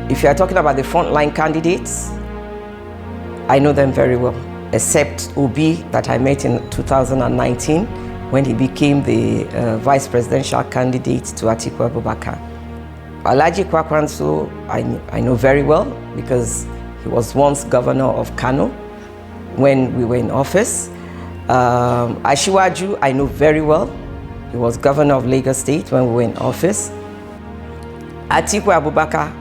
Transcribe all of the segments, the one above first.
If you are talking about the frontline candidates, I know them very well, except Obi that I met in 2019 when he became the vice presidential candidate to Atiku Abubakar. Obi Kwankwaso, I know very well because he was once governor of Kano when we were in office. Asiwaju, I know very well. He was governor of Lagos State when we were in office. Atiku Abubakar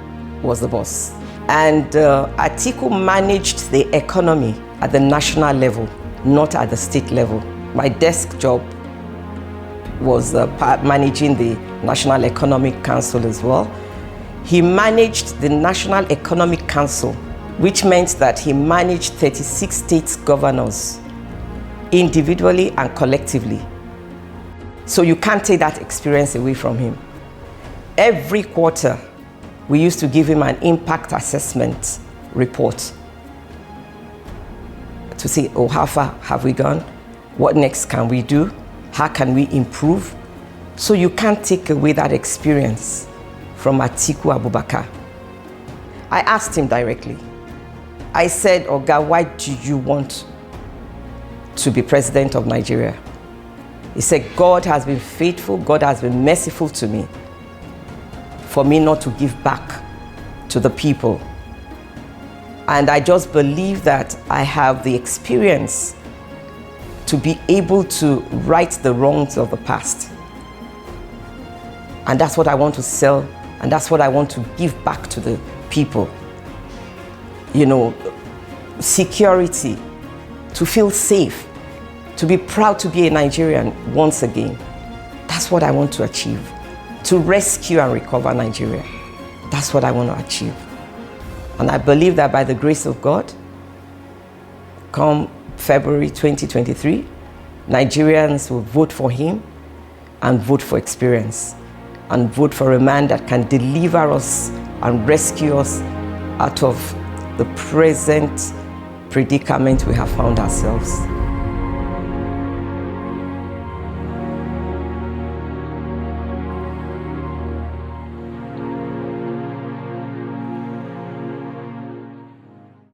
was the boss. And Atiku managed the economy at the national level, not at the state level. My desk job was managing the National Economic Council as well. He managed the National Economic Council, which meant that he managed 36 state governors individually and collectively. So you can't take that experience away from him. Every quarter, we used to give him an impact assessment report to say, oh, how far have we gone? What next can we do? How can we improve? So you can't take away that experience from Atiku Abubakar. I asked him directly. I said, Oga, why do you want to be president of Nigeria? He said, God has been faithful, God has been merciful to me for me not to give back to the people. And I just believe that I have the experience to be able to right the wrongs of the past. And that's what I want to sell, and that's what I want to give back to the people. You know, security, to feel safe, to be proud to be a Nigerian once again. That's what I want to achieve. To rescue and recover Nigeria. That's what I want to achieve. And I believe that by the grace of God, come February 2023, Nigerians will vote for him and vote for experience and vote for a man that can deliver us and rescue us out of the present predicament we have found ourselves.